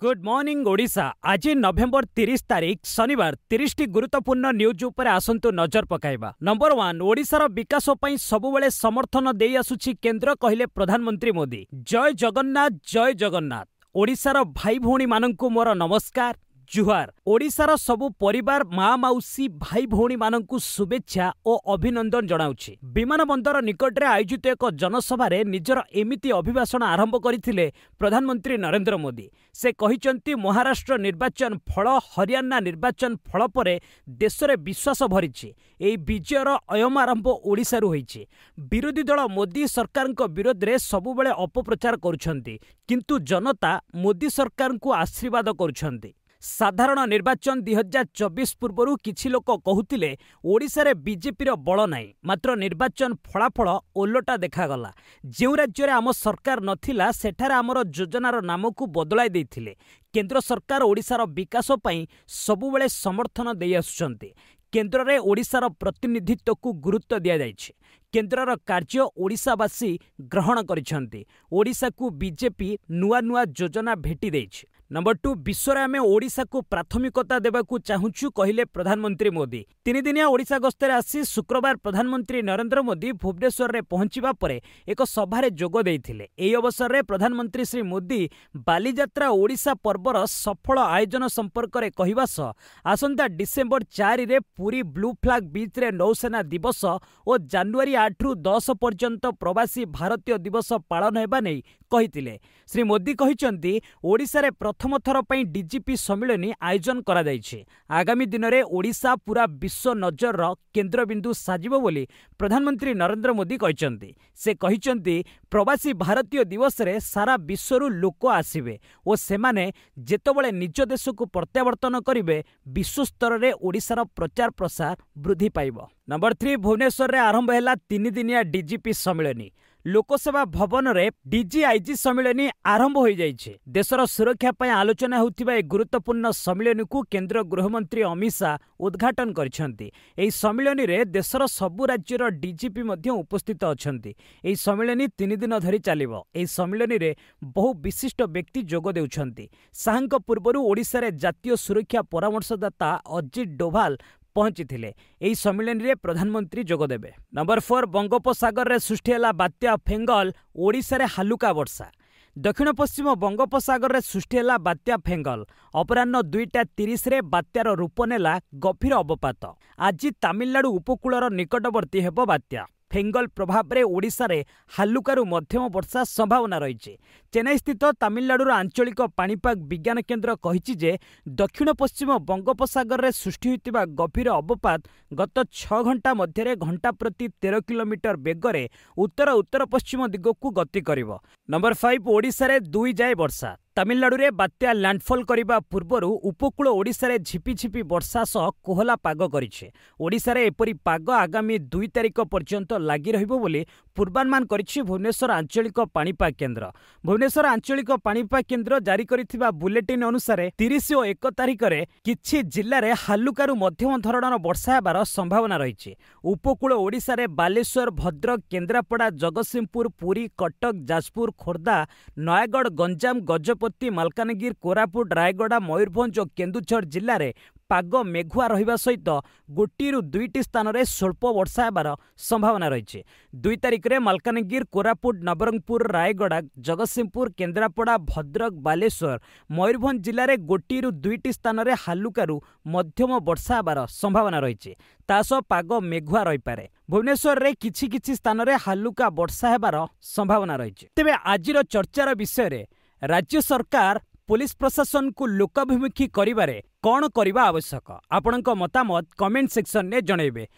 Good morning Odisha. आज नवेम्बर 30 तारीख शनिवार 30 टी गुरुत्वपूर्ण न्यूज उपर आसंतु नजर पकाइबा। नंबर 1, ओडिशार विकास पई सबुबले समर्थन देई आसुछि केंद्र, कहिले प्रधानमंत्री मोदी। जय जगन्नाथ, जय जगन्नाथ। ओडिशार भाई भौणी माननकु मोर नमस्कार, जुहार। ओडिशार सबु परिवार, माँ मौसी, भाई भौणी माननकु शुभेच्छा और अभिनंदन जनाउछि। विमान बंदर निकट में आयोजित एक जनसभा निजर एमिति अभिभाषण आरंभ करथिले प्रधानमंत्री नरेंद्र मोदी। से कहिचंती महाराष्ट्र निर्वाचन फल, हरियाणा निर्वाचन फल परे देश में विश्वास भरिछि। एई विजयर अयम आरंभ ओडिशारु होइछि। विरोधी दल मोदी सरकार विरोध में सबुबले अपप्रचार करुछंती, किंतु जनता मोदी सरकार को आशीर्वाद करुछंती। साधारण निर्वाचन 2024 पूर्व किछि लोक कहूतिले ओडिशा रे बीजेपी बल नाही, मात्र निर्वाचन फलाफल ओलटा देखागला। जो राज्य आम सरकार नथिला सेठारे आमर योजनार नाम को बदलाई देथिले। केंद्र सरकार ओडिशार विकास पई सबुबले समर्थन देई आसुछंती। केंद्र रे ओडिशार प्रतिनिधित्व को गुरुत्व दिया जाइछि। केंद्रर कार्य ओडिशावासी ग्रहण करिछंती। ओडिशा को बीजेपी नुआ नुआ योजना भेटी देइछि। नंबर 2, विश्व में आम ओडिशा को प्राथमिकता देवाकू चाहूँ, कहले प्रधानमंत्री मोदी। 3 दिनिया ओडिशा गस्तर आसी शुक्रवार प्रधानमंत्री नरेंद्र मोदी भुवनेश्वर में पहुंचवा परे एक सभारे जोग देइथिले। एही अवसर में प्रधानमंत्री श्री मोदी बालीजात्रा ओडिशा पर्वर सफल आयोजन संपर्क में कहवा सह आसंता डिसेम्बर 4 रे पुरी ब्लू फ्लैग बीच रे नौसेना दिवस और जनवरी 8 रु 10 पर्यंत प्रवासी भारतीय दिवस पालन हेबा नै कहिथिले। श्री मोदी कहिचंती ओडिशा रे प्रथम थर पई डीजीपी सम्मेलन आयोजन करा जायछि। आगामी दिन में ओडिशा पूरा विश्व नजर केंद्रबिंदु साजिबो बोली प्रधानमंत्री नरेंद्र मोदी कहिचंती। से कहिचंती प्रवासी भारतीय दिवस रे सारा विश्वरू लोक आसिबे और सेमाने जेतबळे निज देश को प्रत्यावर्तन करिवे, विश्व स्तर रे ओडिशार प्रचार प्रसार वृद्धि पाइबो। नंबर 3, भुवनेश्वर रे आरंभ हैला 3 दिनिया डीजीपी सम्मेलन। लोकसेवा भवन रे डीजीआईजी सम्मेलन आरंभ हो जाइछे। देशर सुरक्षा पई आलोचना होतिबा ए गुरुत्वपूर्ण सम्मेलन को केंद्र गृहमंत्री अमित शाह उद्घाटन करिसेंती। एही सम्मेलन रे देशर सबु राज्यर डीजीपी मध्य उपस्थित अछंती। एही सम्मेलन 3 दिन धरि चलिबो। एही सम्मेलन रे बहु विशिष्ट व्यक्ति जोग देउछंती। शाहंक पूर्वरु ओडिशा रे जातीय सुरक्षा परामर्शदाता अजित डोभाल पहुंची थिले। एही सम्मेलन रे प्रधानमंत्री जोगदेबे। नंबर 4, बंगोपसागर रे सृष्टि हैला बात्या फेंगल। ओडिशा रे हालुका वर्षा। दक्षिण पश्चिम बंगोपसागर रे सृष्टि हैला बात्या फेंगल। अपराह्न 2:30 रे बात्यार रूप नेला गभीर अवपात। आज तमिलनाडु उपकूलर निकटवर्ती हेबो बात्या। फेंगल प्रभाव रे ओडिशा रे हालुकारु मध्यम वर्षा संभावना रही। चेन्नई स्थित तमिलनाडुर आंचलिक पाणीपाग विज्ञान केन्द्र कहिछि जे दक्षिण पश्चिम बंगोपसागर रे सृष्टि होइतिबा गभीर अवपात गत 6 घंटा मध्य घंटा प्रति 13 किलोमीटर बेगरे उत्तर उत्तर पश्चिम दिगकू गति करिवो। नंबर 5, ओडिशा रे 2 जाए वर्षा। तमिलनाडु रे बात्या लैंडफॉल करिबा पूर्वरु उपकूल ओडिशा रे झिपिझिपि वर्षा सह कोहला पाग करिछे। ओडिशा रे एपरि पाग आगामी 2 तारिख पर्यंत लागि रहिबो बोली पूर्वानुमान करिछि भुवनेश्वर आंचलिक पाणीपाग केन्द्र। भुवनेश्वर आंचलिक पाणीपाग केन्द्र जारी करिथिबा बुलेटिन अनुसार 30 और 1 तारिख रे किछि जिल्ला रे हालुकारु मध्यम धरणर वर्षा हेबार संभावना रहिछि। उपकूल ओडिशा रे बालेश्वर, भद्रक, केन्द्रापड़ा, जगतसिंहपुर, पुरी, कटक, जाजपुर, खोर्धा, नयागढ़, गंजाम, गजपति, मालकानगिरी, कोरापुट, रायगड़ा, मयूरभंज और केन्दुझर जिल्ला रे पाग मेघुआ रहिबा सहित 1-2 स्थान रे स्वल्प वर्षा हेबार संभावना रही। 2 तारिख रे मालकानगिरी, कोरापुट, नवरंगपुर, रायगड़ा, जगतसिंहपुर, केन्द्रापड़ा, भद्रक, बालेश्वर, मयूरभंज जिल्ला रे 1-2 स्थान रे हालुकारु मध्यम वर्षा हेबार संभावना रही। तासह पाग मेघुआ रही पारे। भुवनेश्वर रे किछि किछि स्थान रे हालुका वर्षा हेबार संभावना रही। तेबे आजिर चर्चार विषय रे राज्य सरकार पुलिस प्रशासन को लोकाभिमुखी करिबारे कौन करवा आवश्यक, आपणक मतामत कमेंट सेक्शन में जनइबे।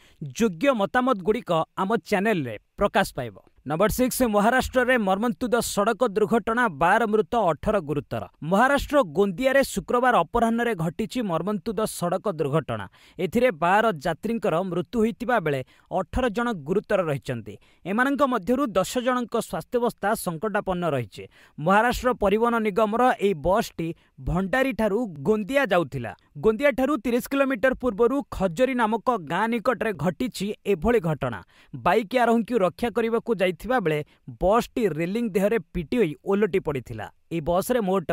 योग्य मतामत गुड़िक आम चैनल रे प्रकाश पाइब। नंबर 6, महाराष्ट्र रे मर्मन्तुद सड़क दुर्घटना, 12 मृत 18 गुरुतर। महाराष्ट्र गोंदिया रे शुक्रवार अपराह्न रे घटिछि मर्मन्तुद सड़क दुर्घटना। एथिरे 12 यात्रींकर मृत्यु होइतिबा बेले 18 जन गुरुतर रहिचंती। एमानंक मध्यरु 10 जनक स्वास्थ्यावस्था संकटापन्न रहिছে। महाराष्ट्र परिवहन निगमर एई बसटी भंडारी ठारू गोंदिया जाउथिला। गोंदिया ठारू 30 किलोमीटर पूर्वरु खजरी नामक गाँ निकटरे घटिछि एभଳି घटना। बाइक आरोही रक्षा करने जाइथिबा बेले बसटी रेलिंग देहरे पिटी होई ओलटी पड़िथिला। ए बस रे मोट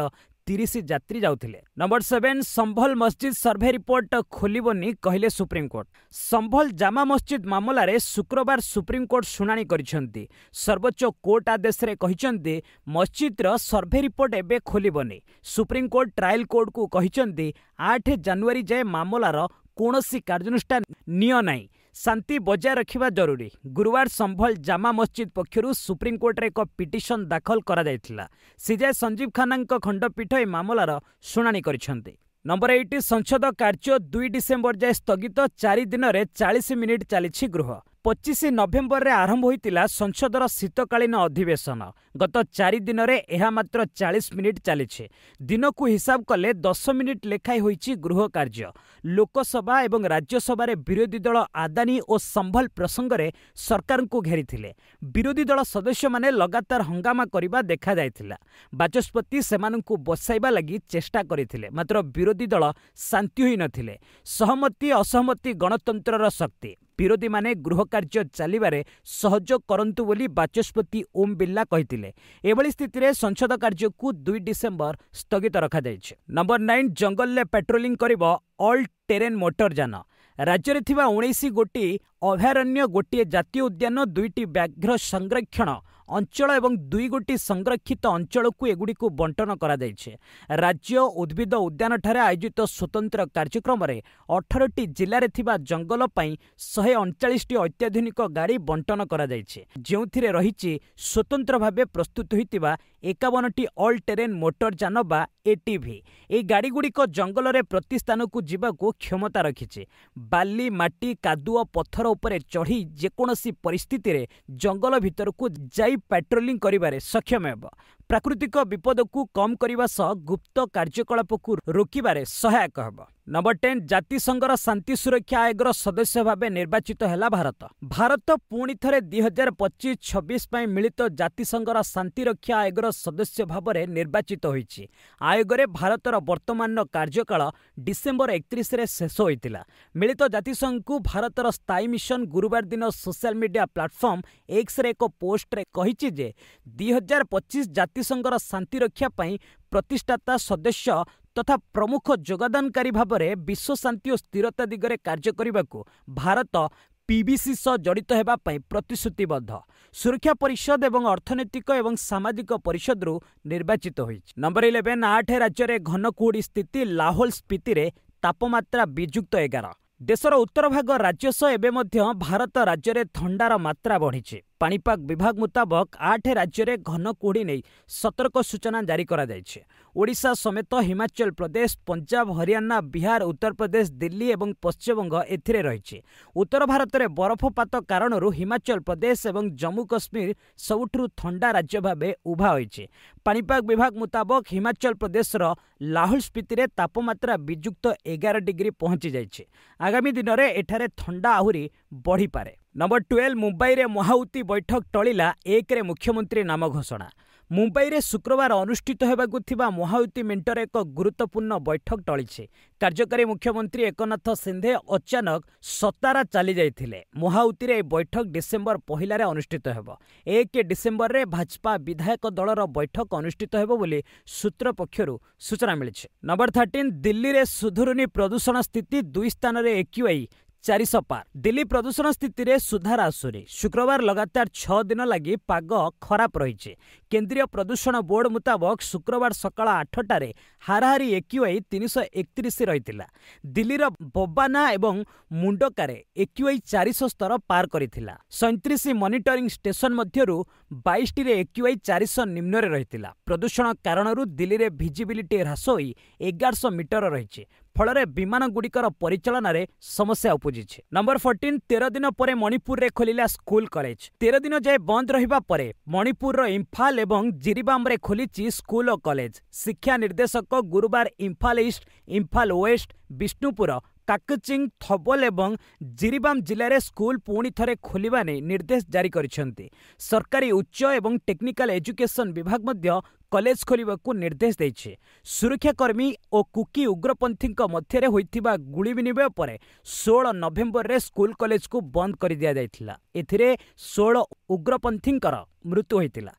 30 ଯାତ୍ରୀ ଯାଉଥିଲେ। ନମ୍ବର 7 ସମ୍ଭଲ ମସଜିଦ ସର୍ଭେ ରିପୋର୍ଟ ଖୋଲିବନି କହିଲେ ସୁପ୍ରିମକୋର୍ଟ। ସମ୍ଭଲ ଜାମା ମସଜିଦ ମାମଲାରେ ଶୁକ୍ରବାର ସୁପ୍ରିମକୋର୍ଟ ଶୁଣାଣି କରିଛନ୍ତି। ସର୍ବୋଚ୍ଚ କୋର୍ଟ ଆଦେଶରେ କହିଛନ୍ତି ମସଜିଦର ସର୍ଭେ ରିପୋର୍ଟ ଏବେ ଖୋଲିବନି। ସୁପ୍ରିମକୋର୍ଟ ଟ୍ରାଏଲ କୋର୍ଟକୁ କହିଛନ୍ତି 8 ଜାନୁଆରୀ ଯାଏ ମାମଲାର କୌଣସି କାର୍ଯ୍ୟାନୁଷ୍ଠାନ ନିଅ ନାହିଁ। ଶାନ୍ତି ବଜାୟ ରଖିବା ଜରୁରୀ। ଗୁରୁବାର ସମ୍ଭଲ ଜାମା ମସଜିଦ ପକ୍ଷରୁ ସୁପ୍ରିମକୋର୍ଟରେ ଏକ ପିଟିସନ ଦାଖଲ କରାଯାଇଥିଲା। ସିଜେ ସଞ୍ଜୀବ ଖାନ୍ନାଙ୍କ ଖଣ୍ଡପୀଠ ଏହି ମାମଲାର ଶୁଣାଣି କରିଛନ୍ତି। ନମ୍ବର 8 ସଂସଦ କାର୍ଯ୍ୟ 2 ଡିସେମ୍ବର ଯାଏ ସ୍ଥଗିତ। 4 ଦିନରେ 40 ମିନିଟ୍ ଚାଲିଛି ଗୃହ। 25 ନଭେମ୍ବରରେ ଆରମ୍ଭ ହୋଇଥିଲା ସଂସଦର ଶୀତକାଳୀନ ଅଧିବେଶନ। ଗତ 4 ଦିନରେ ଏହା ମାତ୍ର 40 ମିନିଟ୍ ଚାଲିଛି। ଦିନକୁ ହିସାବ କଲେ 10 ମିନିଟ୍ ଲେଖାଏଁ ହୋଇଛି ଗୃହ କାର୍ଯ୍ୟ। ଲୋକସଭା ଏବଂ ରାଜ୍ୟସଭାରେ ବିରୋଧୀ ଦଳ ଆଦାନୀ ଓ ସମ୍ଭଲ ପ୍ରସଙ୍ଗରେ ସରକାରଙ୍କୁ ଘେରିଥିଲେ। ବିରୋଧୀ ଦଳ ସଦସ୍ୟମାନେ ଲଗାତାର ହଙ୍ଗାମା କରିବା ଦେଖାଯାଇଥିଲା। ବାଚସ୍ପତି ସେମାନଙ୍କୁ ବସାଇବା ଲାଗି ଚେଷ୍ଟା କରିଥିଲେ, ମାତ୍ର ବିରୋଧୀ ଦଳ ଶାନ୍ତି ହୋଇନଥିଲେ। ସହମତି ଅସହମତି ଗଣତନ୍ତ୍ରର ଶକ୍ତି। ବିରୋଧୀମାନେ ଗୃହ କାର୍ଯ୍ୟ ଚାଲିବାରେ ସହଯୋଗ କରନ୍ତୁ ବୋଲି ବାଚସ୍ପତି ଓମ୍ ବିର୍ଲା କହିଥିଲେ। ଏଭଳି ସ୍ଥିତିରେ ସଂସଦ କାର୍ଯ୍ୟକୁ 2 ଡିସେମ୍ବର ସ୍ଥଗିତ ରଖାଯାଇଛି। ନମ୍ବର 9 ଜଙ୍ଗଲରେ ପାଟ୍ରୋଲିଂ କରିବ ଅଲ୍ ଟେରେନ୍ ମୋଟର ଯାନ। ରାଜ୍ୟରେ ଥିବା 19 ଗୋଟି ଅଭୟାରଣ୍ୟ, ଗୋଟିଏ ଜାତୀୟ ଉଦ୍ୟାନ, 2ଟି ବ୍ୟାଘ୍ର ସଂରକ୍ଷଣ ଅଞ୍ଚଳ ଏବଂ 2 ଗୋଟି ସଂରକ୍ଷିତ ଅଞ୍ଚଳକୁ ଏଗୁଡ଼ିକୁ ବଣ୍ଟନ କରାଯାଇଛି। ରାଜ୍ୟ ଉଦ୍ଭିଦ ଉଦ୍ୟାନଠାରେ ଆୟୋଜିତ ସ୍ୱତନ୍ତ୍ର କାର୍ଯ୍ୟକ୍ରମରେ 18ଟି ଜିଲ୍ଲାରେ ଥିବା ଜଙ୍ଗଲ ପାଇଁ 139ଟି ଅତ୍ୟାଧୁନିକ ଗାଡ଼ି ବଣ୍ଟନ କରାଯାଇଛି, ଯେଉଁଥିରେ ରହିଛି ସ୍ୱତନ୍ତ୍ର ଭାବେ ପ୍ରସ୍ତୁତ ହୋଇଥିବା 51ଟି ଅଲ୍ ଟେରେନ୍ ମୋଟର ଯାନ ବା ଏଟିଭି। ଏହି ଗାଡ଼ିଗୁଡ଼ିକ ଜଙ୍ଗଲରେ ପ୍ରତି ସ୍ଥାନକୁ ଯିବାକୁ କ୍ଷମତା ରଖିଛି। ବାଲି, ମାଟି, କାଦୁଅ, ପଥର ଉପରେ ଚଢ଼ି ଯେକୌଣସି ପରିସ୍ଥିତିରେ ଜଙ୍ଗଲ ଭିତରକୁ ଯାଇ ପାଟ୍ରୋଲିଂ କରିବାରେ ସକ୍ଷମ ହେବ। ପ୍ରାକୃତିକ ବିପଦକୁ କମ୍ କରିବା ସହ ଗୁପ୍ତ କାର୍ଯ୍ୟକଳାପକୁ ରୋକିବାରେ ସହାୟକ ହେବ। ନମ୍ବର 10 ଜାତିସଂଘର ଶାନ୍ତି ସୁରକ୍ଷା ଆୟୋଗର ସଦସ୍ୟ ଭାବେ ନିର୍ବାଚିତ ହେଲା ଭାରତ। ଭାରତ ପୁଣି ଥରେ 2025-26 ପାଇଁ ମିଳିତ ଜାତିସଂଘର ଶାନ୍ତିରକ୍ଷା ଆୟୋଗର ସଦସ୍ୟ ଭାବରେ ନିର୍ବାଚିତ ହୋଇଛି। ଆୟୋଗରେ ଭାରତର ବର୍ତ୍ତମାନର କାର୍ଯ୍ୟକାଳ ଡିସେମ୍ବର 31ରେ ଶେଷ ହୋଇଥିଲା। ମିଳିତ ଜାତିସଂଘକୁ ଭାରତର ସ୍ଥାୟୀ ମିଶନ ଗୁରୁବାର ଦିନ ସୋସିଆଲ ମିଡିଆ ପ୍ଲାଟଫର୍ମ ଏକ୍ସରେ ଏକ ପୋଷ୍ଟରେ କହିଛି ଯେ 2025 ଜାତିସଂଘର ଶାନ୍ତିରକ୍ଷା ପାଇଁ ପ୍ରତିଷ୍ଠାତା ସଦସ୍ୟ ତଥା ପ୍ରମୁଖ ଯୋଗଦାନକାରୀ ଭାବରେ ବିଶ୍ୱ ଶାନ୍ତି ଓ ସ୍ଥିରତା ଦିଗରେ କାର୍ଯ୍ୟ କରିବାକୁ ଭାରତ ପିବିସି ସହ ଜଡ଼ିତ ହେବା ପାଇଁ ପ୍ରତିଶ୍ରୁତିବଦ୍ଧ। ସୁରକ୍ଷା ପରିଷଦ ଏବଂ ଅର୍ଥନୈତିକ ଏବଂ ସାମାଜିକ ପରିଷଦରୁ ନିର୍ବାଚିତ ହୋଇଛି। ନମ୍ବର 11 8 ରାଜ୍ୟରେ ଘନ କୁହୁଡ଼ି ସ୍ଥିତି। ଲାହୋଲ ସ୍ପିତିରେ ତାପମାତ୍ରା ବିଯୁକ୍ତ 11। ଦେଶର ଉତ୍ତର ଭାଗ ରାଜ୍ୟ ସହ ଏବେ ମଧ୍ୟ ଭାରତ ରାଜ୍ୟରେ ଥଣ୍ଡାର ମାତ୍ରା ବଢ଼ିଛି। ପାଣିପାଗ ବିଭାଗ ମୁତାବକ 8 ରାଜ୍ୟରେ ଘନ କୁହୁଡ଼ି ନେଇ ସତର୍କ ସୂଚନା ଜାରି କରାଯାଇଛି। ଓଡ଼ିଶା ସମେତ ହିମାଚଳ ପ୍ରଦେଶ, ପଞ୍ଜାବ, ହରିୟାଣା, ବିହାର, ଉତ୍ତରପ୍ରଦେଶ, ଦିଲ୍ଲୀ ଏବଂ ପଶ୍ଚିମବଙ୍ଗ ଏଥିରେ ରହିଛି। ଉତ୍ତର ଭାରତରେ ବରଫପାତ କାରଣରୁ ହିମାଚଳ ପ୍ରଦେଶ ଏବଂ ଜମ୍ମୁ କାଶ୍ମୀର ସବୁଠାରୁ ଥଣ୍ଡା ରାଜ୍ୟ ଭାବେ ଉଭା ହୋଇଛି। ପାଣିପାଗ ବିଭାଗ ମୁତାବକ ହିମାଚଳ ପ୍ରଦେଶର ଲାହୋଲ ସ୍ପିତିରେ ତାପମାତ୍ରା ବିଯୁକ୍ତ 11 ଡିଗ୍ରୀ ପହଞ୍ଚି ଯାଇଛି। ଆଗାମୀ ଦିନରେ ଏଠାରେ ଥଣ୍ଡା ଆହୁରି ବଢ଼ିପାରେ। ନମ୍ବର 12 ମୁମ୍ବାଇରେ ମହାଉତି ବୈଠକ ଟଳିଲା। 1ରେ ମୁଖ୍ୟମନ୍ତ୍ରୀ ନାମ ଘୋଷଣା। ମୁମ୍ବାଇରେ ଶୁକ୍ରବାର ଅନୁଷ୍ଠିତ ହେବାକୁ ଥିବା ମହାୟୁତି ମେଣ୍ଟର ଏକ ଗୁରୁତ୍ୱପୂର୍ଣ୍ଣ ବୈଠକ ଟଳିଛି। କାର୍ଯ୍ୟକାରୀ ମୁଖ୍ୟମନ୍ତ୍ରୀ ଏକନାଥ ସିନ୍ଧେ ଅଚାନକ ସତାରା ଚାଲିଯାଇଥିଲେ। ମହାୟୁତିରେ ଏହି ବୈଠକ ଡିସେମ୍ବର 1ରେ ଅନୁଷ୍ଠିତ ହେବ। 1 ଡିସେମ୍ବରରେ ଭାଜପା ବିଧାୟକ ଦଳର ବୈଠକ ଅନୁଷ୍ଠିତ ହେବ ବୋଲି ସୂତ୍ର ପକ୍ଷରୁ ସୂଚନା ମିଳିଛି। ନମ୍ବର 13 ଦିଲ୍ଲୀରେ ସୁଧୁରୁନି ପ୍ରଦୂଷଣ ସ୍ଥିତି। 2 ସ୍ଥାନରେ ଏକ୍ୟୁଆଇ 400 ପାର। ଦିଲ୍ଲୀ ପ୍ରଦୂଷଣ ସ୍ଥିତିରେ ସୁଧାର ଆସୁନି। ଶୁକ୍ରବାର ଲଗାତାର 6 ଦିନ ଲାଗି ପାଗ ଖରାପ ରହିଛି। କେନ୍ଦ୍ରୀୟ ପ୍ରଦୂଷଣ ବୋର୍ଡ ମୁତାବକ ଶୁକ୍ରବାର ସକାଳ 8ଟାରେ ହାରାହାରି ଏକ୍ୟୁଆଇ 331 ରହିଥିଲା। ଦିଲ୍ଲୀର ବବାନା ଏବଂ ମୁଣ୍ଡକାରେ ଏକ୍ୟୁଆଇ 400 ସ୍ତର ପାର କରିଥିଲା। 37 ମନିଟରିଂ ଷ୍ଟେସନ ମଧ୍ୟରୁ 22ଟିରେ ଏକ୍ୟୁଆଇ 400 ନିମ୍ନରେ ରହିଥିଲା। ପ୍ରଦୂଷଣ କାରଣରୁ ଦିଲ୍ଲୀରେ ଭିଜିବିଲିଟି ହ୍ରାସ ହୋଇ 1100 ମିଟର ରହିଛି। ଫଳରେ ବିମାନଗୁଡ଼ିକର ପରିଚାଳନାରେ ସମସ୍ୟା ଉପୁଜିଛି। ନମ୍ବର 14 13 ଦିନ ପରେ ମଣିପୁରରେ ଖୋଲିଲା ସ୍କୁଲ କଲେଜ। 13 ଦିନ ଯାଏ ବନ୍ଦ ରହିବା ପରେ ମଣିପୁରର ଇମ୍ଫାଲ ଏବଂ ଜିରିବାମରେ ଖୋଲିଛି ସ୍କୁଲ ଓ କଲେଜ। ଶିକ୍ଷା ନିର୍ଦ୍ଦେଶକ ଗୁରୁବାର ଇମ୍ଫାଲ ଇଷ୍ଟ, ଇମ୍ଫାଲ ୱେଷ୍ଟ, ବିଷ୍ଣୁପୁର, କାକଚିଂ, ଥବଲ ଏବଂ ଜିରିବାମ ଜିଲ୍ଲାରେ ସ୍କୁଲ ପୁଣି ଥରେ ଖୋଲିବା ନେଇ ନିର୍ଦ୍ଦେଶ ଜାରି କରିଛନ୍ତି। ସରକାରୀ ଉଚ୍ଚ ଏବଂ ଟେକ୍ନିକାଲ ଏଜୁକେସନ ବିଭାଗ ମଧ୍ୟ କଲେଜ ଖୋଲିବାକୁ ନିର୍ଦ୍ଦେଶ ଦେଇଛି। ସୁରକ୍ଷାକର୍ମୀ ଓ କୁକି ଉଗ୍ରପନ୍ଥୀଙ୍କ ମଧ୍ୟରେ ହୋଇଥିବା ଗୁଳି ବିନିମୟ ପରେ 16 ନଭେମ୍ବରରେ ସ୍କୁଲ କଲେଜକୁ ବନ୍ଦ କରିଦିଆଯାଇଥିଲା। ଏଥିରେ 16 ଉଗ୍ରପନ୍ଥୀଙ୍କର ମୃତ୍ୟୁ ହୋଇଥିଲା।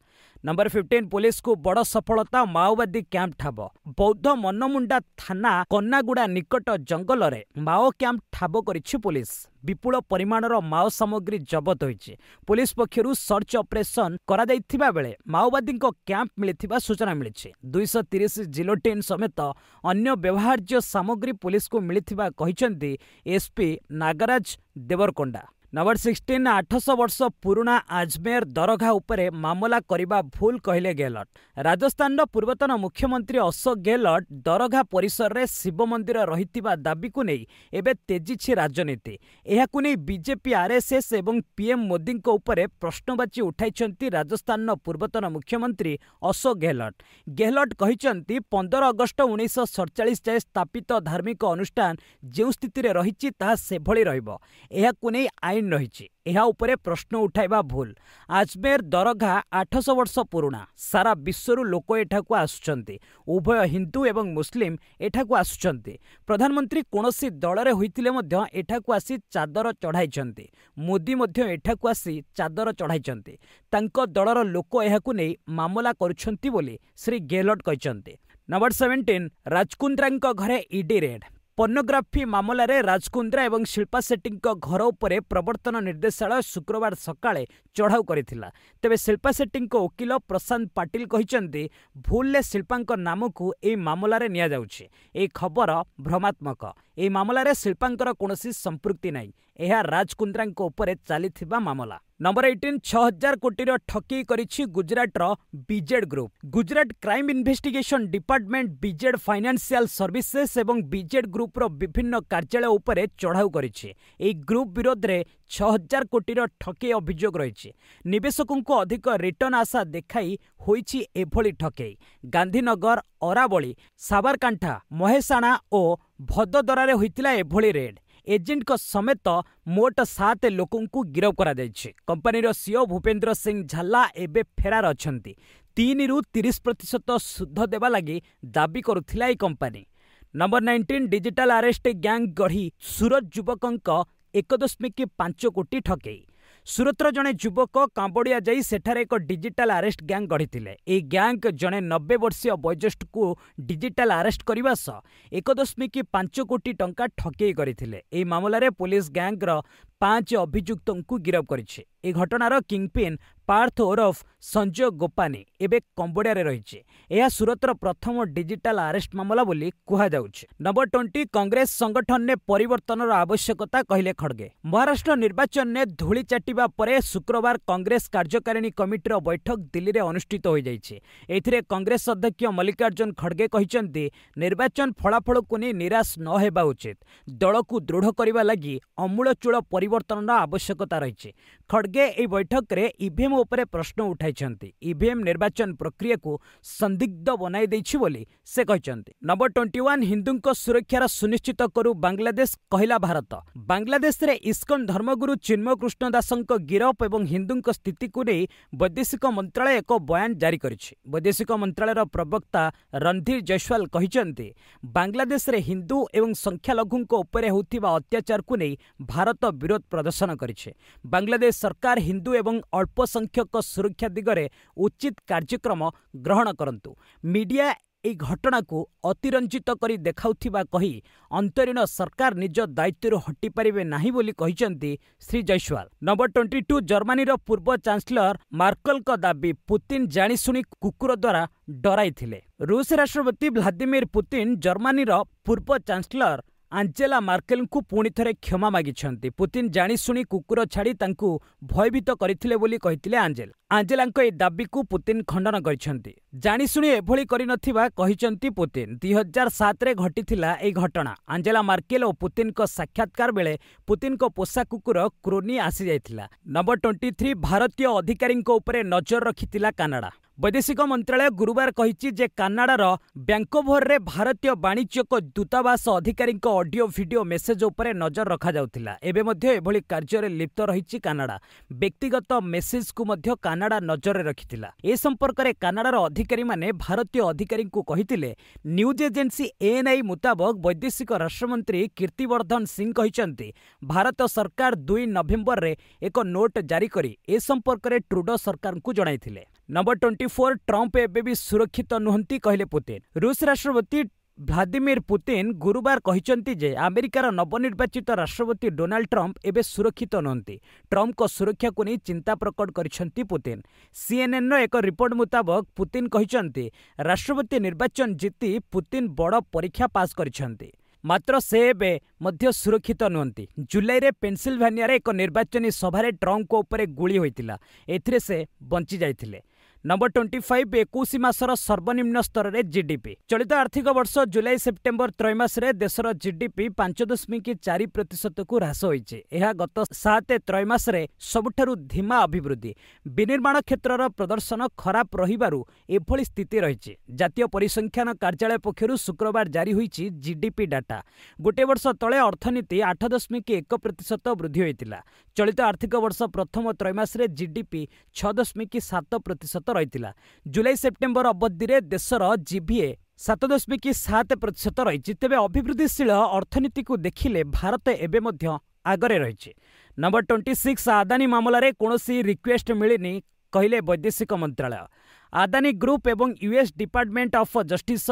नंबर 15 पुलिस को बड़ सफलता माओवादी कैंप ठाब। बौद्ध मनमुंडा थाना कन्नागुड़ा निकट जंगल रे माओ कैंप ठाब करिछि पुलिस। विपुल परिमाणर माओ सामग्री जबत होइछि। पुलिस पक्षरु सर्च ऑपरेशन करा दैथिबा बेले माओवादी कैंप मिलिथिबा सूचना मिलिछि। 230 जिलोटिन समेत अन्य व्यवहार्य सामग्री पुलिस को मिलिथिबा कहिसंती एसपी नागराज देवरकोंडा। नंबर 16 800 वर्ष पुराना आजमेर दरगाह उपरे मामला करिबा भूल कहले गेहलोत। राजस्थान पूर्वतन मुख्यमंत्री अशोक गेहलोत दरगाह परिसर रे शिव मंदिर रहितिबा दाबी को नहीं एबे तेजिछि राजनीति। एहाकु नहीं बीजेपी आरएसएस एवं पीएम मोदी को उपरे प्रश्नवाची उठाइछंती राजस्थान पूर्वतन मुख्यमंत्री अशोक गेहलोत। गेहलोत कहिछंती 15 अगस्त 1947 जाए स्थापित धार्मिक अनुष्ठान जो स्थिति रे रहिछि ताहा सेभଳି रहइबो। एहाकु नहीं आईन रही एहा उपरे प्रश्न उठाइबा भूल। आजमेर दरगाह 800 वर्ष पुराना। सारा विश्वरू लोक एठाकु आसुचंती। उभय हिंदू एवं मुस्लिम एठाकु आसुचंती। प्रधानमंत्री कोनोसी दलरे होइतिले मध्य एठाकु आसी चादर चढ़ाइचंती। मोदी मध्य एठाकु आसी चादर चढ़ाइचंती। तांको दलर लोक एहाकु नै मामला करुछंती बोली श्री गेहलोत कहिचंती। नंबर 17 राजकुंद्रांक घरे ईडी रेड। पर्नोग्राफी मामला रे राजकुंद्रा एवं शिल्पा शेट्टी घर उपरे प्रवर्तन निर्देशालय शुक्रवार सकाळे चढ़ाऊ करिथिला। तेबे शिल्पा शेट्टी वकील प्रशांत पाटिल कहिसंती भूलले शिल्पांक नाम को ए मामला रे निया जाउछि। ए खबर भ्रमात्मक। ए मामला रे शिल्पांकर कोनोसी संपृक्ति नाही। एहा राजकुंद्रांक उपरे चालिथिबा मामला। नंबर 18 6000 कोटीर ठकी करिछि गुजरात रो BZ group. Gujarat crime investigation department BZ financial services एवं बीजेड ग्रुप रो विभिन्न कार्यालय उपरे चढ़ाऊ करिछि। ए ग्रुप विरोध रे 6000 कोटीर ठकी अभियोग रहिछि। निवेशकों को अधिक रिटर्न आशा देखाई होइछि एभଳି ठकेई। गांधीनगर अरावली साबरकांठा महेसाणा और भदोदरा होइतिला एभଳି रेड। एजेंट समेत मोट 7 लोकों को गिरफ करा जायछि। कंपनीर सीईओ भूपेंद्र सिंह झाला एबे फेरार अछंती। 3 रु 30% सुध देवा लगी दाबी करुथिला ए company. Number 19 digital arrest gang गढ़ी सूरत युवकंक 1.5 कोटी ठकेई। सूरतर जड़े युवक कांबोडिया जाई सेठारे एक digital arrest gang Garhi. A gang जड़े 90 वर्षीय वयोज्येष्ठ को डिजिटल अरेस्ट करने सह 1.5 कोटी टंका ठकेई करथिले। ए मामला रे पुलिस गैंग रो 5 अभियुक्तों को गिरफ करिछि। ए घटनार किंगपिन पार्थ ओरफ संजय गोपानी एबे कंबोडिया रे रहिछि। एहा सूरतर प्रथम डिजिटल अरेस्ट मामला बोली कुहा जाउछि। नंबर 20 कांग्रेस संगठन ने परिवर्तनर आवश्यकता कहले खड़गे। महाराष्ट्र निर्वाचन ने धूली चाटिबा परे शुक्रवार कांग्रेस कार्यकारिणी कमिटीर बैठक दिल्ली रे अनुष्ठित हो जाइछि। एथिरे कांग्रेस अध्यक्ष मल्लिकार्जुन खड़गे कहिसंती निर्वाचन फलाफल को नहीं निराश न हेबा उचित। दल को दृढ़ करबा लागि अमूलचूल परिवर्तनर आवश्यकता रही। खड़गे ए बैठक रे ईवीएम उपरे प्रश्न उठाइछंती। ईवीएम निर्वाचन प्रक्रिया को संदिग्ध बनाई दैछि बोली से कहिसंती। नंबर 21 हिंदुंको सुरक्षार सुनिश्चित करू बांग्लादेश कहला भारत। बांग्लादेश रे इस्कन धर्मगुरु चिन्मय कृष्ण दासंक गिरफ एवं हिंदुंको स्थिति को नहीं वैदेशिक मंत्रालय एक बयान जारी करिछि। वैदेशिक मंत्रालयर प्रवक्ता रणधीर जयसवाल कहिसंती बांग्लादेश रे हिंदू एवं संख्यालघुंको उपरे होतिबा अत्याचार को नहीं भारत विरोध प्रदर्शन करिछि। बांग्लादेश सरकार हिंदू एवं अल्पसंख्यक सुरक्षा दिगरे उचित कार्यक्रम ग्रहण करंतु। मीडिया ए घटना को अतिरंजित करी देखाउथिबा कही अंतरीण सरकार निज दायित्व हटि पारिबे नाही बोली कहिसंती श्री जयसवाल। नंबर 22 जर्मनी रो पूर्व चांसलर मार्कल का दाबी पुतिन जानी सुनी कुकुर द्वारा डराई थिले। रूस राष्ट्रपति व्लादिमीर पुतिन जर्मनी रो पूर्व चांसलर आंजेला मार्केल को पुणी थरे क्षमा मागिछंती। पुतिन जानी सुनी कुकुर छाड़ी तांकु भयभीत करथिले बोली कहिथिले आंजेलांको ए दाबी को पुतिन खंडन करिछंती। जानी सुनी एभଳି करिनथिबा कहिछंती पुतिन। 2007 रे घटिथिला ए घटना। आंजेला मार्केल और पुतिन को साक्षात्कार बेले पुतिन को पोषा कुकुर क्रोनी आसी जाइथिला। नंबर 23 भारतीय अधिकारी उपरे नजर रखिथिला कानाडा। वैदेशिक मंत्रालय गुरुवार कहिछि जे कानाडार बैंकोभर रे भारतीय वाणिज्यिक दूतावास अधिकारी ऑडियो वीडियो मेसेज उपरे नजर रखा जाउथिला। एबे मध्य एभଳି कार्य लिप्त रहिछि कानाडा। व्यक्तिगत मेसेज को मध्य कानाडा नजर रखिथिला। ए संपर्क रे कानाडार अधिकारी माने भारतीय अधिकारी को कहिथिले। न्यूज एजेंसी एएनआई मुताबक वैदेशिक राष्ट्रमंत्री कीर्तिवर्धन सिंह कहिसंती भारत सरकार 2 नवेम्बर रे एक नोट जारी करी ए संपर्क रे ट्रुडो सरकार को जणाइथिले। नंबर 24 ट्रंप एबे भी सुरक्षित नुहंती कहले पुतिन। रूस राष्ट्रपति व्लादिमीर पुतिन गुरुवार कहिसंती जे अमेरिकार नवनिर्वाचित राष्ट्रपति डोनाल्ड ट्रंप एबे सुरक्षित नुहंती। ट्रंप को सुरक्षा को नहीं चिंता प्रकट करिसंती पुतिन। सीएनएन रो एक रिपोर्ट मुताबक पुतिन कहिसंती राष्ट्रपति निर्वाचन जीति पुतिन बड़ परीक्षा पास करिसंती, मात्र से एबे मध्य सुरक्षित नुहंती। जुलाई रे पेनसिल्भानिया रे एक निर्वाचनी सभा ट्रंप को ऊपर गुली होइतिला, एथिरे से बंची जाइथिले। नंबर 25 21 मासर सर्वनिम्न स्तर रे जीडीपी। चलित आर्थिक वर्ष जुलाई सेप्टेम्बर त्रैमास रे देशर जीडीपी 5.4% को ह्रास होइছে। यह गत 7 त्रैमास रे सबुठारु धीमा अभिवृद्धि। विनिर्माण क्षेत्रर प्रदर्शन खराब रहिबारु एभली स्थिति रहिছে। जातीय परिसंख्यान कार्यालय पक्षरु शुक्रवार जारी होइछि जीडीपी डाटा। गोटे वर्ष तले अर्थनीति 8.1% वृद्धि होइतिला। चलित आर्थिक वर्ष प्रथम त्रैमास रे जीडीपी 6.7% रहितिला। जुलाई सेप्टेम्बर अवधि रे देशर जीभीए 7.7% रही। तेबे अभिवृद्धिशील अर्थनीति को देखिले भारत एबे मध्य आगरे रही। नंबर 26 आदानी मामला रे कोनोसी रिक्वेस्ट मिलिनी कहले वैदेशिक मंत्रालय। आदानी ग्रुप एवं यूएस डिपार्टमेंट ऑफ जस्टिस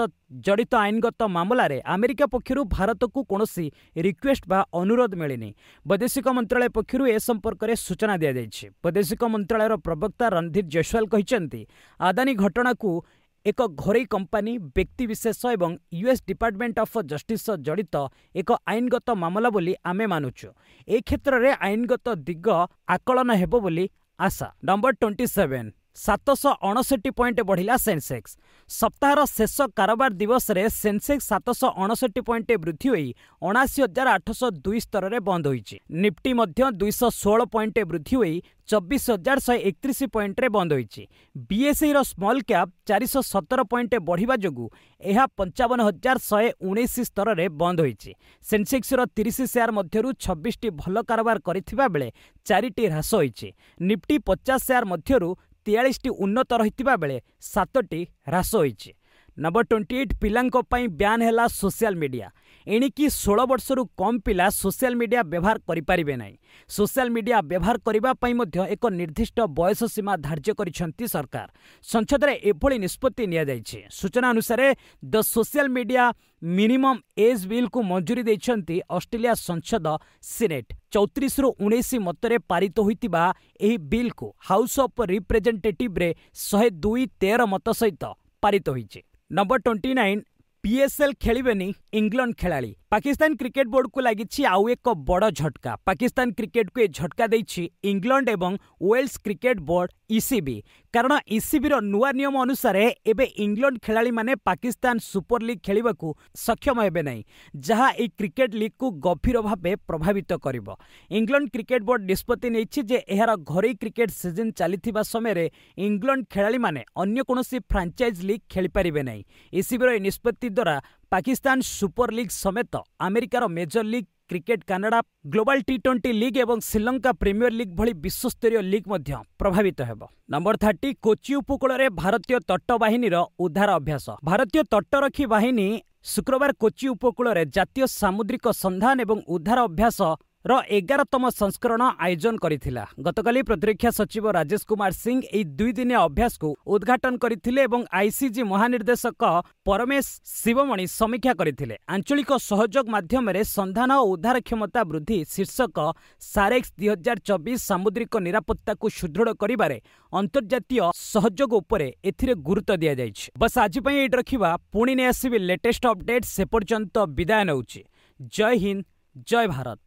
जड़ित आईनगत मामला रे अमेरिका पक्षरु भारत को कोनोसी रिक्वेस्ट बा अनुरोध मिलिनी। वैदेशिक मंत्रालय पक्षरु ए संपर्क रे सूचना दिया जायछि। वैदेशिक मंत्रालयर प्रवक्ता रणधीर जयसवाल कहिसंती आदानी घटना को एक घरोई कंपानी व्यक्तिविशेष एवं यूएस डिपार्टमेंट ऑफ जस्टिस जड़ित एक आईनगत मामला बोली आमे मानुछु। ए क्षेत्र रे आईनगत दिग आकलन हेबो बोली आशा। नंबर 27 759 पॉइंट बढ़िला सेंसेक्स। सप्ताहर शेष कारोबार दिवस रे सेंसेक्स 759 पॉइंट वृद्धि होई 79,802 स्तर रे बंद होईछि। निफ्टी मध्य 216 पॉइंट वृद्धि होई 24,131 पॉइंट रे बंद होईछि। बीएसई रो स्मॉल कैप 417 पॉइंट बढ़िबा जोगु एहा 55,119 स्तर रे बंद होईछि। सेंसेक्स रो 30 शेयर मध्यरु 26 टी भल कारोबार करिथिबा बेले 4 टी ह्रास होईछि। निफ्टी 50 शेयर मध्यरु 43 टी उन्नत रहितिबा बेले 7 टी ह्रास होईछि। नंबर 28 पिलांको पई ब्यान हैला सोशल मीडिया। एणिकी 16 वर्षरु कम पिला सोशल मीडिया व्यवहार करि परिबे नै। सोशल मीडिया व्यवहार करिबा पई मध्य एक निर्दिष्ट बयस सीमा धार्य करिसंती सरकार। संसद रे एभली निष्पत्ति निया जायछि। सूचना अनुसार the social media minimum age bill को मंजूरी दैछंती ऑस्ट्रेलिया संसद सीनेट। 34 रु 19 मतरे पारित होइतिबा एही बिल को हाउस ऑफ रिप्रेजेंटेटिव रे 102-13 मत सहित पारित होइछि। नंबर 29 पीएसएल खेलिबेनी इंग्लैंड खेलाड़ी। पाकिस्तान क्रिकेट बोर्ड को लगी आउ एक बड़ झटका। पाकिस्तान क्रिकेट को झटका देछि इंग्लैंड एवं वेल्स क्रिकेट बोर्ड ईसीबी। कारण ईसीबी रो नुआ नियम अनुसार एबे इंग्लैंड खेलाड़ी माने पाकिस्तान सुपर लीग खेलिबा को सक्षम हेबे नहीं, जहां ए क्रिकेट लीग को गंभीर भावे प्रभावित करिवो। इंग्लैंड क्रिकेट बोर्ड निष्पत्ति नेछि जे एहार घरोई क्रिकेट सीजन चलीथिबा समय रे इंग्लैंड खेलाड़ी माने अन्य कोनोसी फ्रांचाइज लीग खेली परिबे नहीं। ईसीबी रो निष्पत्ति द्वारा पाकिस्तान सुपर लीग समेत अमेरिकार major league cricket Canada global टी20 लीग एवं श्रीलंका प्रीमियर लीग भली विश्वस्तरीय लीग मध्य प्रभावित हेबो। नंबर 30 कोची उपकूल रे भारतीय तट बाहिनीर उद्धार अभ्यास। भारतीय तटरक्षी बाहिनी शुक्रवार कोची उपकूल रे जातीय सामुद्रिक संधान एवं उद्धार अभ्यास रो 11तम संस्करण आयोजन करिथिला। गतकाली प्रतिरक्षा सचिव राजेश कुमार सिंह एई 2 दिनिया अभ्यास को उद्घाटन करिथिले एवं आईसीजी महानिर्देशक परमेश शिवमणि समीक्षा करिथिले। आंचलिक सहयोग माध्यम रे संधान और उद्धार क्षमता वृद्धि शीर्षक सारेक्स 2024 सामुद्रिक निरापत्ता को सुदृढ़ करिबारे अंतर्जातीय सहयोग उपरे एथिरे गुरुत्व दिया जायछि। बस आज पई एट रखिबा, पुणी ने आसीबे लेटेस्ट अपडेट। से पर्यंत विदाय नउछि। जय हिंद, जय भारत।